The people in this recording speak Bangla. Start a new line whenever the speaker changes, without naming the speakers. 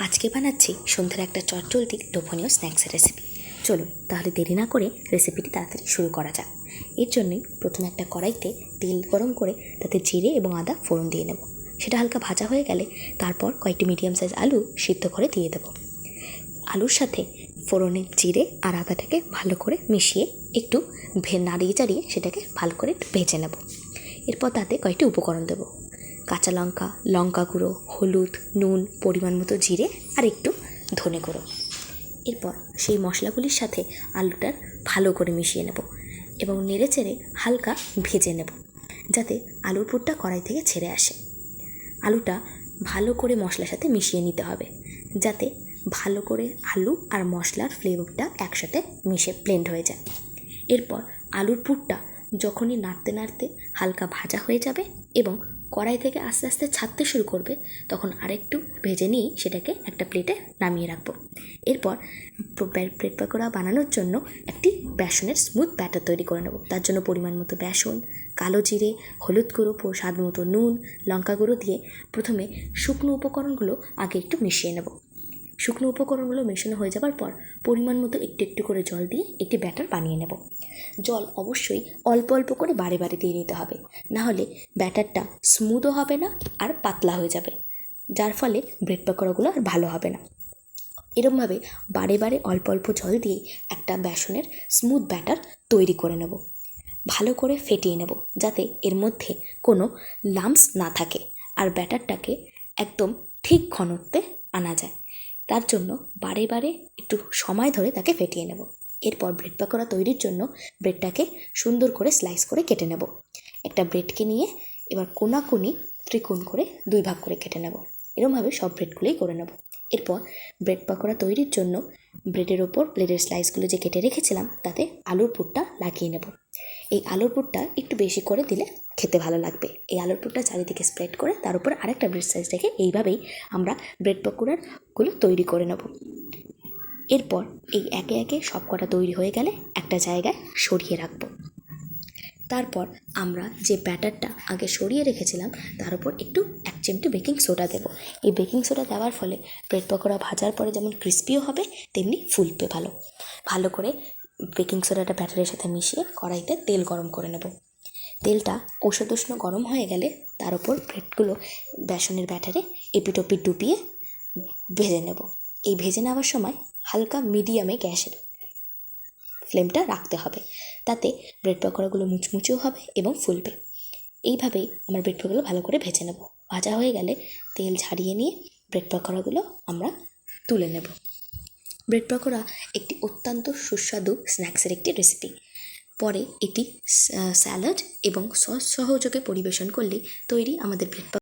আজকে বানাচ্ছি সন্ধ্যার একটা চটজলদি লোভনীয় স্ন্যাক্সের রেসিপি। চলুন তাহলে দেরি না করে রেসিপিটি তাড়াতাড়ি শুরু করা যাক। এর জন্যই প্রথমে একটা কড়াইতে তেল গরম করে তাতে জিরে এবং আদা ফোড়ন দিয়ে নেব। সেটা হালকা ভাজা হয়ে গেলে তারপর কয়েকটি মিডিয়াম সাইজ আলু সিদ্ধ করে দিয়ে দেব। আলুর সাথে ফোড়নের জিরে আর আদাটাকে ভালো করে মিশিয়ে একটু নাড়িয়ে চাড়িয়ে সেটাকে ভালো করে ভেজে নেব। এরপর তাতে কয়েকটি উপকরণ দেব: কাঁচা লঙ্কা, লঙ্কা গুঁড়ো, হলুদ, নুন, পরিমাণ মতো জিরে আর একটু ধনে গুঁড়ো। এরপর সেই মশলাগুলির সাথে আলুটার ভালো করে মিশিয়ে নেব এবং নেড়ে চেড়ে হালকা ভেজে নেব যাতে আলুর পুরটা কড়াই থেকে ছেড়ে আসে। আলুটা ভালো করে মশলার সাথে মিশিয়ে নিতে হবে যাতে ভালো করে আলু আর মশলার ফ্লেভারটা একসাথে মিশে ব্লেন্ড হয়ে যায়। এরপর আলুর পুরটা যখনই নাড়তে নাড়তে হালকা ভাজা হয়ে যাবে এবং কড়াই থেকে আস্তে আস্তে ছাড়তে শুরু করবে, তখন আরেকটু ভেজে নিয়ে সেটাকে একটা প্লেটে নামিয়ে রাখবো। এরপর ব্রেড পকোড়া বানানোর জন্য একটি বেসনের স্মুথ ব্যাটার তৈরি করে নেব। তার জন্য পরিমাণ মতো বেসন, কালো জিরে, হলুদ গুঁড়ো, স্বাদ মতো নুন, লঙ্কা গুঁড়ো দিয়ে প্রথমে শুকনো উপকরণগুলো আগে একটু মিশিয়ে নেব। শুকনো উপকরণগুলো মেশানো হয়ে যাবার পর পরিমাণ মতো একটু একটু করে জল দিয়ে একটি ব্যাটার বানিয়ে নেব। জল অবশ্যই অল্প অল্প করে বারে বারে দিয়ে নিতে হবে, নাহলে ব্যাটারটা স্মুথও হবে না আর পাতলা হয়ে যাবে, যার ফলে ব্রেড পকোড়াগুলো আর ভালো হবে না। এরকমভাবে বারে বারে অল্প অল্প জল দিয়ে একটা বেসনের স্মুথ ব্যাটার তৈরি করে নেব। ভালো করে ফেটিয়ে নেব যাতে এর মধ্যে কোনো লাম্পস না থাকে আর ব্যাটারটাকে একদম ঠিক ঘনত্বে আনা যায়। তার জন্য বারে বারে একটু সময় ধরে তাকে ফেটিয়ে নেব। এরপর ব্রেড পকোড়া তৈরির জন্য ব্রেডটাকে সুন্দর করে স্লাইস করে কেটে নেব। একটা ব্রেডকে নিয়ে এবার কোনাকুনি ত্রিকোণ করে 2 ভাগ করে কেটে নেব। এরকমভাবে সব ব্রেডগুলোই করে নেব। এরপর ব্রেড পকোড়া তৈরির জন্য ব্রেডের ওপর ব্রেডের স্লাইসগুলো যে কেটে রেখেছিলাম তাতে আলুর পুরটা লাগিয়ে নেব। এই আলুর পুরটা একটু বেশি করে দিলে খেতে ভালো লাগবে। এই আলুর পুরটা চারিদিকে স্প্রেড করে তার উপর আরেকটা ব্রেড স্লাইস রেখে এইভাবেই আমরা ব্রেড পকোড়াগুলো তৈরি করে নেব। এরপর এই একে একে সব কটা তৈরি হয়ে গেলে একটা জায়গায় সরিয়ে রাখব। তারপর আমরা যে ব্যাটারটা আগে সরিয়ে রেখেছিলাম তার উপর একটু 1 চিমটি বেকিং সোডা দেব। এই বেকিং সোডা দেওয়ার ফলে ব্রেড পকোড়া ভাজার পরে যেমন ক্রিস্পিও হবে তেমনি ফুলবে ভালো করে বেকিং সোডাটা ব্যাটারের সাথে মিশিয়ে কড়াইতে তেল গরম করে নেব। তেলটা উষ্ণ গরম হয়ে গেলে তার উপর ব্রেডগুলো বেসনের ব্যাটারে এপিটোপিট ডুবিয়ে ভেজে নেব। এই ভেজে নেওয়ার সময় হালকা মিডিয়ামে গ্যাসের ফ্লেমটা রাখতে হবে, তাতে ব্রেড পকোড়াগুলো মুচমুচেও হবে এবং ফুলবে। এইভাবেই আমার ব্রেড পকোড়াগুলো ভালো করে ভেজে নেব। ভাজা হয়ে গেলে তেল ঝারিয়ে নিয়ে ব্রেড পকোড়াগুলো আমরা তুলে নেব। ব্রেড পকোড়া একটি অত্যন্ত সুস্বাদু স্ন্যাক্সের একটি রেসিপি। পরে এটি স্যালাড এবং সস সহযোগে পরিবেশন করলে তৈরি আমাদের ব্রেড